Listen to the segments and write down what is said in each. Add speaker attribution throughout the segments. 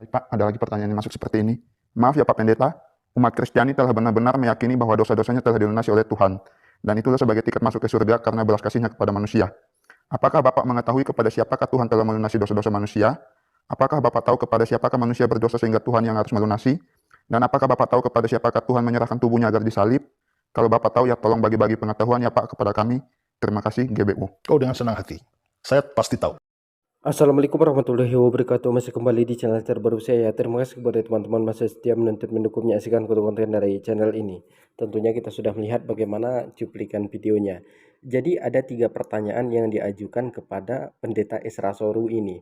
Speaker 1: Pak, ada lagi pertanyaan yang masuk seperti ini. Maaf ya Pak Pendeta, umat Kristiani telah benar-benar meyakini bahwa dosa-dosanya telah dilunasi oleh Tuhan. Dan itulah sebagai tiket masuk ke surga karena belas kasihnya kepada manusia. Apakah Bapak mengetahui kepada siapakah Tuhan telah melunasi dosa-dosa manusia? Apakah Bapak tahu kepada siapakah manusia berdosa sehingga Tuhan yang harus melunasi? Dan apakah Bapak tahu kepada siapakah Tuhan menyerahkan tubuhnya agar disalib? Kalau Bapak tahu ya tolong bagi-bagi pengetahuan ya Pak kepada kami. Terima kasih GBU.
Speaker 2: Oh, dengan senang hati. Saya pasti tahu.
Speaker 3: Assalamualaikum warahmatullahi wabarakatuh. Masih kembali di channel terbaru saya. Terima kasih kepada teman-teman masih setia menonton mendukung menyaksikan konten dari channel ini. Tentunya kita sudah melihat bagaimana cuplikan videonya. Jadi ada 3 pertanyaan yang diajukan kepada pendeta Esra Soru ini.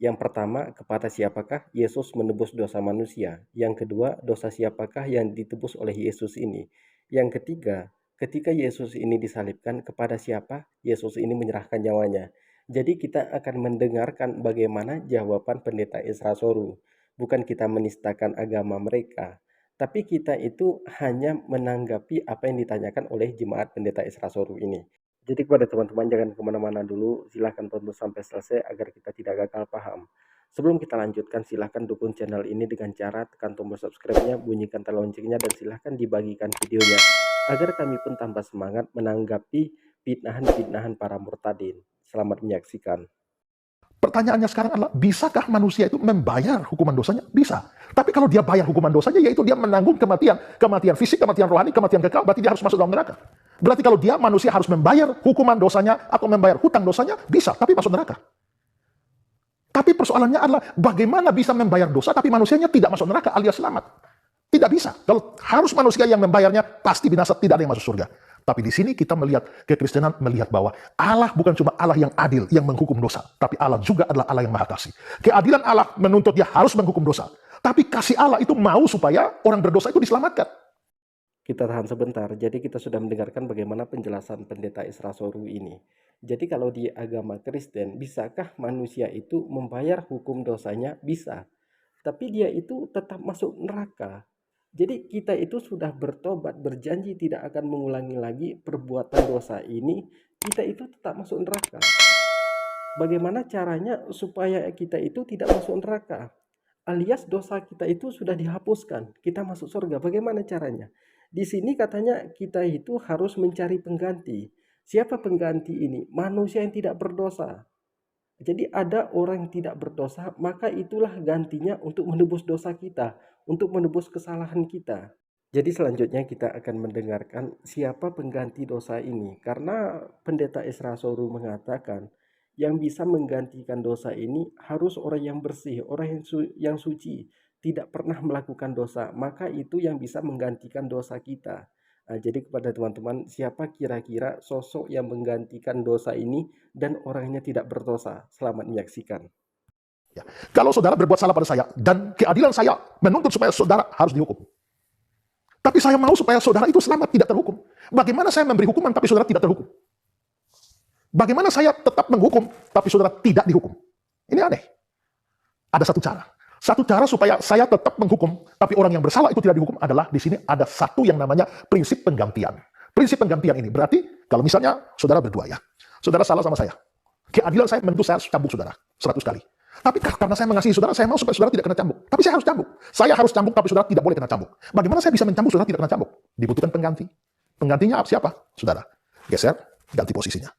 Speaker 3: Yang pertama, kepada siapakah Yesus menebus dosa manusia? Yang kedua, dosa siapakah yang ditebus oleh Yesus ini? Yang ketiga, ketika Yesus ini disalibkan, kepada siapa Yesus ini menyerahkan nyawanya? Jadi kita akan mendengarkan bagaimana jawaban pendeta Esra Soru. Bukan kita menistakan agama mereka, tapi kita itu hanya menanggapi apa yang ditanyakan oleh jemaat pendeta Esra Soru ini. Jadi kepada teman-teman jangan kemana-mana dulu, silahkan tonton sampai selesai agar kita tidak gagal paham. Sebelum kita lanjutkan, silahkan dukung channel ini dengan cara tekan tombol subscribe-nya, bunyikan tanda loncengnya, dan silahkan dibagikan videonya agar kami pun tambah semangat menanggapi fitnahan-fitnahan para murtadin. Selamat menyaksikan.
Speaker 2: Pertanyaannya sekarang adalah, bisakah manusia itu membayar hukuman dosanya? Bisa. Tapi kalau dia bayar hukuman dosanya, yaitu dia menanggung kematian. Kematian fisik, kematian rohani, kematian kekal, berarti dia harus masuk dalam neraka. Berarti kalau dia manusia harus membayar hukuman dosanya atau membayar hutang dosanya, bisa, tapi masuk neraka. Tapi persoalannya adalah, bagaimana bisa membayar dosa tapi manusianya tidak masuk neraka alias selamat? Tidak bisa. Kalau harus manusia yang membayarnya, pasti binasa, tidak ada yang masuk surga. Tapi di sini kita melihat kekristenan melihat bahwa Allah bukan cuma Allah yang adil, yang menghukum dosa. Tapi Allah juga adalah Allah yang maha kasih. Keadilan Allah menuntut dia harus menghukum dosa. Tapi kasih Allah itu mau supaya orang berdosa itu diselamatkan.
Speaker 3: Kita tahan sebentar. Jadi kita sudah mendengarkan bagaimana penjelasan pendeta Esra Soru ini. Jadi kalau di agama Kristen, bisakah manusia itu membayar hukum dosanya? Bisa. Tapi dia itu tetap masuk neraka. Jadi kita itu sudah bertobat, berjanji tidak akan mengulangi lagi perbuatan dosa ini, kita itu tetap masuk neraka. Bagaimana caranya supaya kita itu tidak masuk neraka? Alias dosa kita itu sudah dihapuskan, kita masuk surga. Bagaimana caranya? Di sini katanya kita itu harus mencari pengganti. Siapa pengganti ini? Manusia yang tidak berdosa. Jadi ada orang yang tidak berdosa, maka itulah gantinya untuk menebus dosa kita, untuk menebus kesalahan kita. Jadi selanjutnya kita akan mendengarkan siapa pengganti dosa ini. Karena pendeta Esra Soru mengatakan yang bisa menggantikan dosa ini harus orang yang bersih, orang yang suci, tidak pernah melakukan dosa. Maka itu yang bisa menggantikan dosa kita. Nah, jadi kepada teman-teman, siapa kira-kira sosok yang menggantikan dosa ini dan orangnya tidak berdosa? Selamat menyaksikan.
Speaker 2: Ya. Kalau saudara berbuat salah pada saya, dan keadilan saya menuntut supaya saudara harus dihukum. Tapi saya mau supaya saudara itu selamat, tidak terhukum. Bagaimana saya memberi hukuman tapi saudara tidak terhukum? Bagaimana saya tetap menghukum tapi saudara tidak dihukum? Ini aneh. Ada satu cara. Satu cara supaya saya tetap menghukum, tapi orang yang bersalah itu tidak dihukum adalah di sini ada satu yang namanya prinsip penggantian. Prinsip penggantian ini berarti kalau misalnya saudara berdua ya, saudara salah sama saya. Keadilan saya menuntut saya harus cambuk saudara 100 kali. Tapi karena saya mengasihi saudara, saya mau supaya saudara tidak kena cambuk. Tapi saya harus cambuk. Saya harus cambuk, tapi saudara tidak boleh kena cambuk. Bagaimana saya bisa mencambuk saudara tidak kena cambuk? Dibutuhkan pengganti. Penggantinya siapa? Saudara. Geser, ganti posisinya.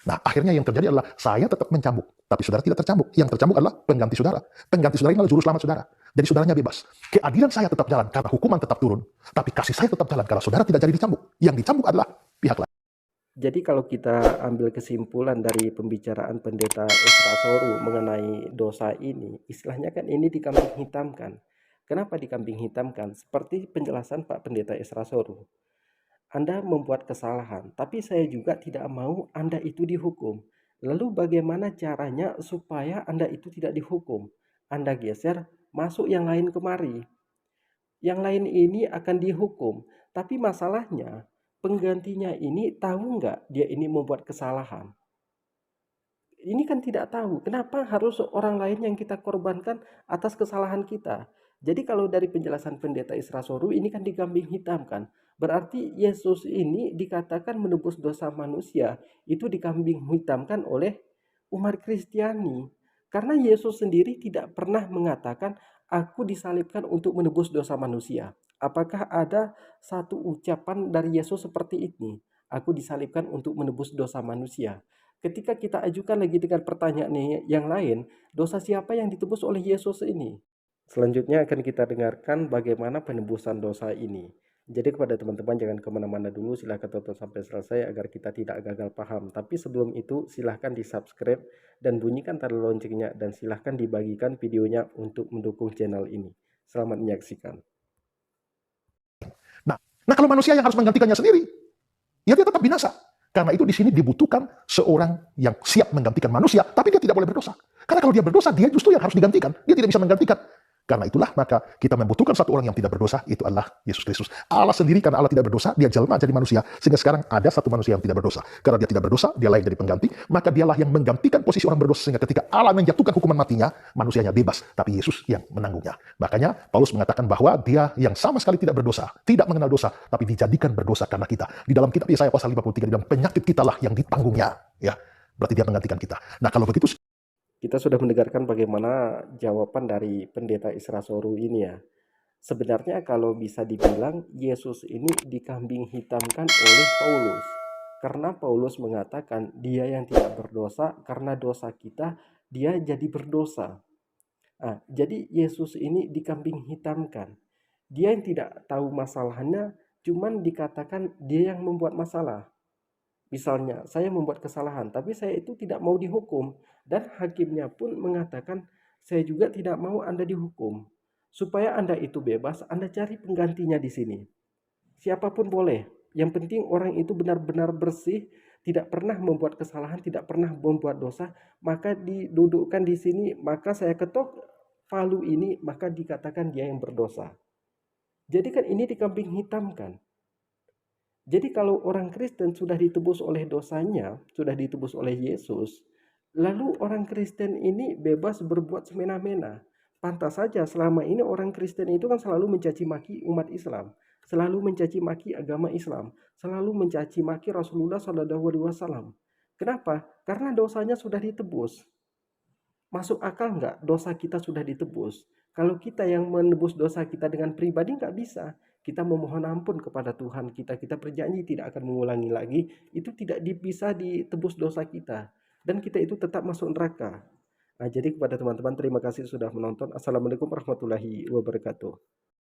Speaker 2: Nah, akhirnya yang terjadi adalah saya tetap mencambuk, tapi saudara tidak tercambuk. Yang tercambuk adalah pengganti saudara. Pengganti saudara ini adalah juru selamat saudara. Jadi saudaranya bebas. Keadilan saya tetap jalan karena hukuman tetap turun, tapi kasih saya tetap jalan karena saudara tidak jadi dicambuk. Yang dicambuk adalah pihak lain.
Speaker 3: Jadi kalau kita ambil kesimpulan dari pembicaraan pendeta Esra Soru mengenai dosa ini, istilahnya kan ini dikambing hitamkan. Kenapa dikambing hitamkan? Seperti penjelasan Pak Pendeta Esra Soru. Anda membuat kesalahan, tapi saya juga tidak mau Anda itu dihukum. Lalu bagaimana caranya supaya Anda itu tidak dihukum? Anda geser, masuk yang lain kemari. Yang lain ini akan dihukum. Tapi masalahnya, penggantinya ini tahu nggak dia ini membuat kesalahan? Ini kan tidak tahu. Kenapa harus orang lain yang kita korbankan atas kesalahan kita? Jadi kalau dari penjelasan pendeta Esra Soru ini kan dikambing hitamkan. Berarti Yesus ini dikatakan menebus dosa manusia. Itu dikambing hitamkan oleh umat Kristiani. Karena Yesus sendiri tidak pernah mengatakan Aku disalibkan untuk menebus dosa manusia. Apakah ada satu ucapan dari Yesus seperti ini? Aku disalibkan untuk menebus dosa manusia. Ketika kita ajukan lagi dengan pertanyaan yang lain, dosa siapa yang ditebus oleh Yesus ini? Selanjutnya akan kita dengarkan bagaimana penebusan dosa ini. Jadi kepada teman-teman jangan kemana-mana dulu, silahkan tonton sampai selesai agar kita tidak gagal paham. Tapi sebelum itu silahkan di subscribe dan bunyikan tanda loncengnya, dan silahkan dibagikan videonya untuk mendukung channel ini. Selamat menyaksikan.
Speaker 2: Nah, kalau manusia yang harus menggantikannya sendiri, ya dia tetap binasa. Karena itu di sini dibutuhkan seorang yang siap menggantikan manusia, tapi dia tidak boleh berdosa. Karena kalau dia berdosa, dia justru yang harus digantikan. Dia tidak bisa menggantikan. Karena itulah maka kita membutuhkan satu orang yang tidak berdosa, itu adalah Yesus Kristus. Allah sendiri karena Allah tidak berdosa, dia jelma jadi manusia. Sehingga sekarang ada satu manusia yang tidak berdosa. Karena dia tidak berdosa, dia layak jadi pengganti, maka dialah yang menggantikan posisi orang berdosa. Sehingga ketika Allah menjatuhkan hukuman matinya, manusianya bebas, tapi Yesus yang menanggungnya. Makanya Paulus mengatakan bahwa dia yang sama sekali tidak berdosa, tidak mengenal dosa, tapi dijadikan berdosa karena kita. Di dalam kitab Yesaya pasal 53, di dalam penyakit kitalah yang ditanggungnya. Ya, berarti dia menggantikan kita. Nah, kalau begitu
Speaker 3: Kita sudah mendengarkan bagaimana jawaban dari pendeta Isra Soru ini ya. Sebenarnya kalau bisa dibilang Yesus ini dikambing hitamkan oleh Paulus. Karena Paulus mengatakan dia yang tidak berdosa, karena dosa kita dia jadi berdosa. Nah, jadi Yesus ini dikambing hitamkan. Dia yang tidak tahu masalahnya, cuman dikatakan dia yang membuat masalah. Misalnya, saya membuat kesalahan, tapi saya itu tidak mau dihukum. Dan hakimnya pun mengatakan, saya juga tidak mau Anda dihukum. Supaya Anda itu bebas, Anda cari penggantinya di sini. Siapapun boleh. Yang penting orang itu benar-benar bersih, tidak pernah membuat kesalahan, tidak pernah membuat dosa, maka didudukkan di sini, maka saya ketok palu ini, maka dikatakan dia yang berdosa. Jadi kan ini dikambing hitamkan. Jadi kalau orang Kristen sudah ditebus oleh dosanya, sudah ditebus oleh Yesus, lalu orang Kristen ini bebas berbuat semena-mena. Pantas saja selama ini orang Kristen itu kan selalu mencaci maki umat Islam, selalu mencaci maki agama Islam, selalu mencaci maki Rasulullah SAW. Kenapa? Karena dosanya sudah ditebus. Masuk akal nggak dosa kita sudah ditebus? Kalau kita yang menebus dosa kita dengan pribadi nggak bisa. Kita memohon ampun kepada Tuhan kita, kita berjanji tidak akan mengulangi lagi, itu tidak bisa ditebus dosa kita. Dan kita itu tetap masuk neraka. Nah, jadi kepada teman-teman terima kasih sudah menonton. Assalamualaikum warahmatullahi wabarakatuh.